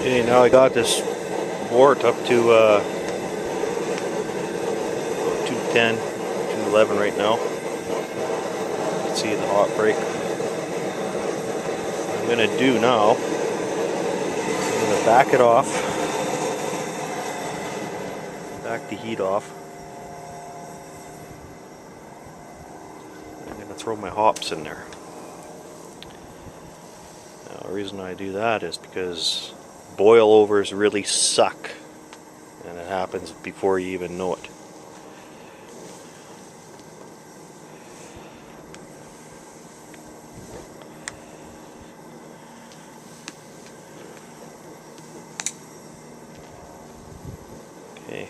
Okay, now I got this wort up to 210, 211 right now. You can see the hot break. What I'm going to do now, I'm going to back it off, back the heat off. I'm going to throw my hops in there. Now, the reason I do that is because boil overs really suck, and it happens before you even know it. Okay.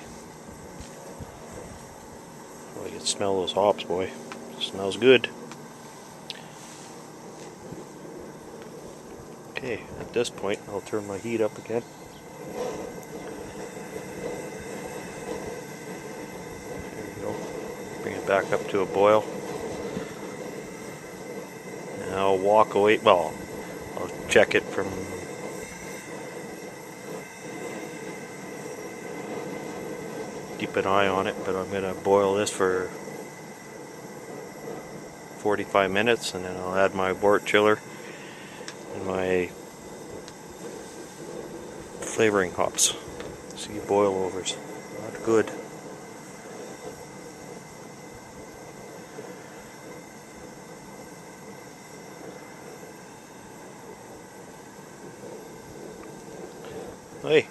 Oh, you can smell those hops, boy. It smells good. Okay, at this point I'll turn my heat up again. There you go. Bring it back up to a boil. And I'll walk away. Well, I'll check it from keep an eye on it, but I'm going to boil this for 45 minutes and then I'll add my wort chiller and my flavoring hops. See, boil overs, not good. Hey,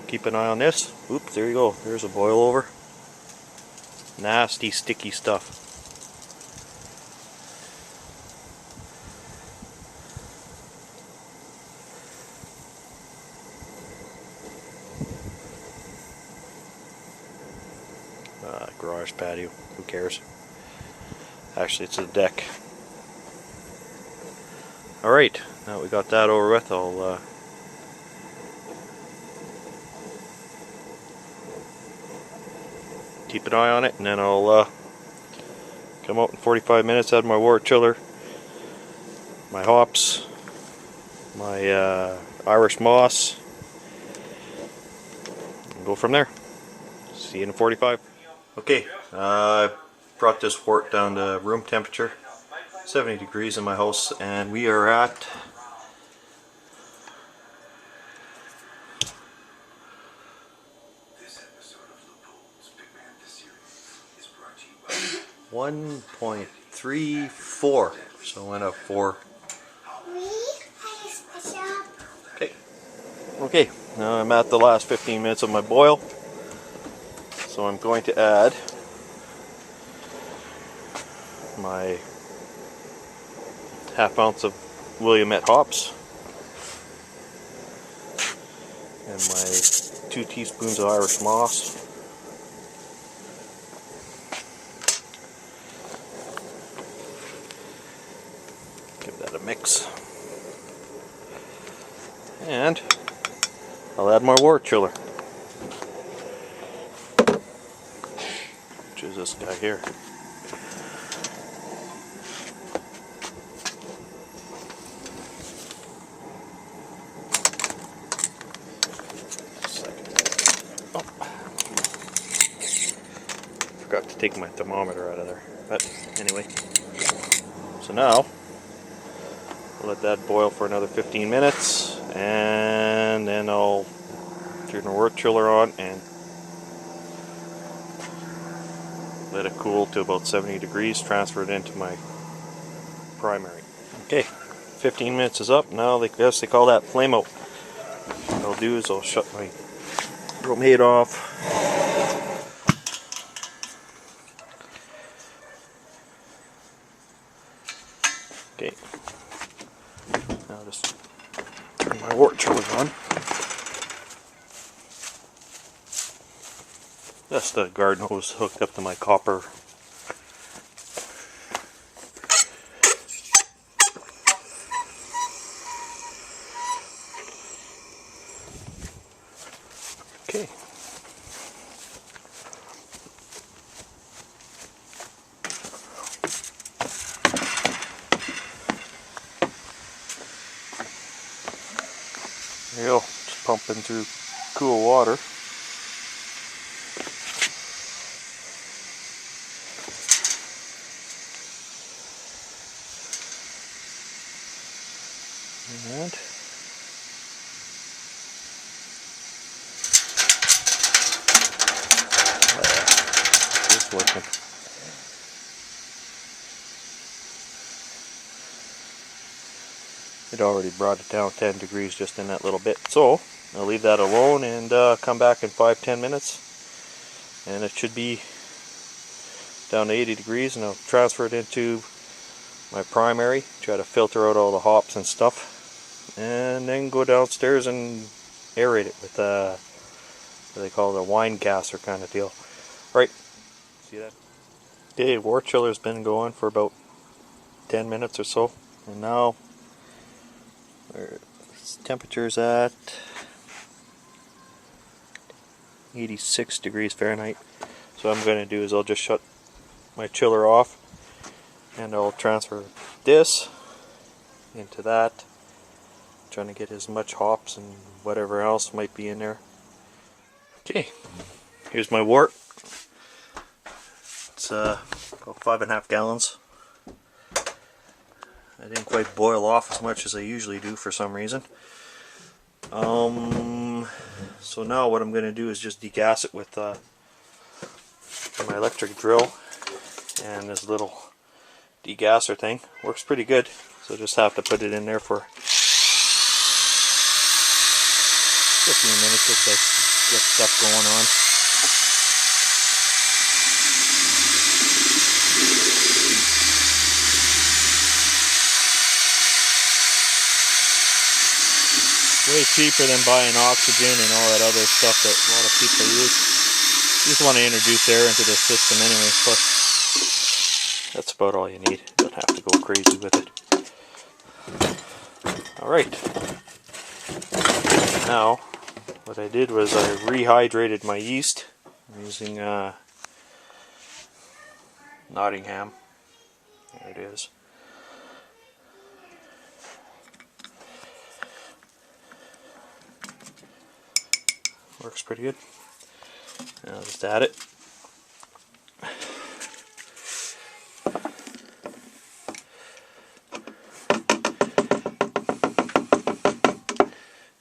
keep an eye on this. Oops, there you go. There's a boil over. Nasty, sticky stuff. Garage patio, who cares? Actually, it's a deck. Alright, now we got that over with, I'll keep an eye on it, and then I'll come out in 45 minutes, add my wort chiller, my hops, my Irish moss, and go from there. See you in 45. Okay, I brought this wort down to room temperature, 70 degrees in my house, and we are at 1.34, so I went up 4. Okay, now I'm at the last 15 minutes of my boil. So I'm going to add my ½ ounce of Willamette hops and my 2 teaspoons of Irish moss. Give that a mix. And I'll add my wort chiller. Is this guy here. Oh. Forgot to take my thermometer out of there. But anyway. So now I'll let that boil for another 15 minutes and then I'll turn the wort chiller on and let it cool to about 70 degrees, transfer it into my primary. Okay, 15 minutes is up. Now they call that flame out. What I'll do is I'll shut my bromate off. Okay, now just turn my wort chiller on. That's the garden hose hooked up to my copper. Okay. There you go. pumping through cool water. And it's working. It already brought it down 10 degrees just in that little bit. So I'll leave that alone and come back in 5-10 minutes, and it should be down to 80 degrees, and I'll transfer it into my primary, try to filter out all the hops and stuff, and then go downstairs and aerate it with what they call the wine gasser kind of deal. Right, see that? Okay, wort chiller's been going for about 10 minutes or so, and now temperature's at 86 degrees Fahrenheit. So what I'm going to do is I'll just shut my chiller off, and I'll transfer this into that, trying to get as much hops and whatever else might be in there. Okay, here's my wort. It's about 5.5 gallons. I didn't quite boil off as much as I usually do for some reason. So now what I'm going to do is just degas it with my electric drill, and this little degasser thing works pretty good. So just have to put it in there for a few minutes just to get stuff going on. Way cheaper than buying oxygen and all that other stuff that a lot of people use. You just want to introduce air into the system anyway, plus that's about all you need. You don't have to go crazy with it. Alright. Now, what I did was I rehydrated my yeast. I'm using Nottingham. There it is. Works pretty good. Now I'll just add it.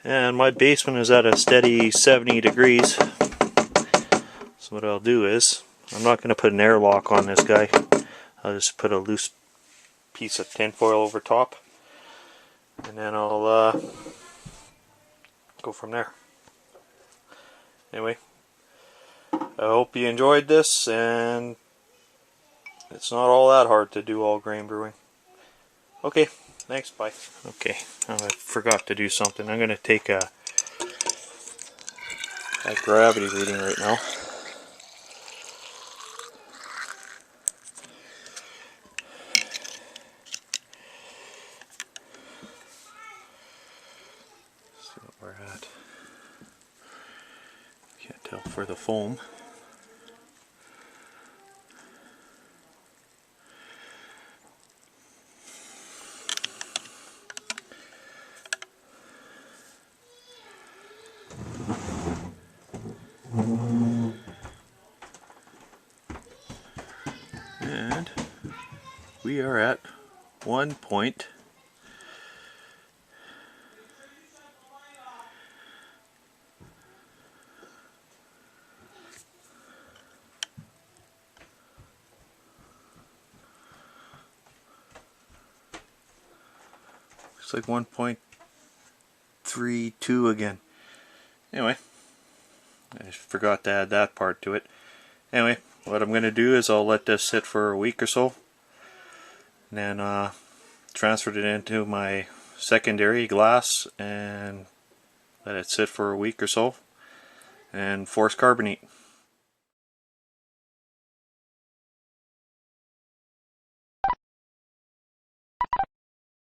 And my basement is at a steady 70 degrees. So what I'll do is, I'm not going to put an airlock on this guy. I'll just put a loose piece of tinfoil over top, and then I'll go from there. Anyway, I hope you enjoyed this, and it's not all that hard to do all grain brewing. Okay, thanks, bye. Okay, I forgot to do something. I'm going to take a gravity reading right now. Let's see what we're at. Can't tell for the foam. And we are at 1 point. Looks like 1.32 again. Anyway, I just forgot to add that part to it. Anyway, what I'm going to do is I'll let this sit for a week or so, and then transfer it into my secondary glass and let it sit for a week or so, and force carbonate.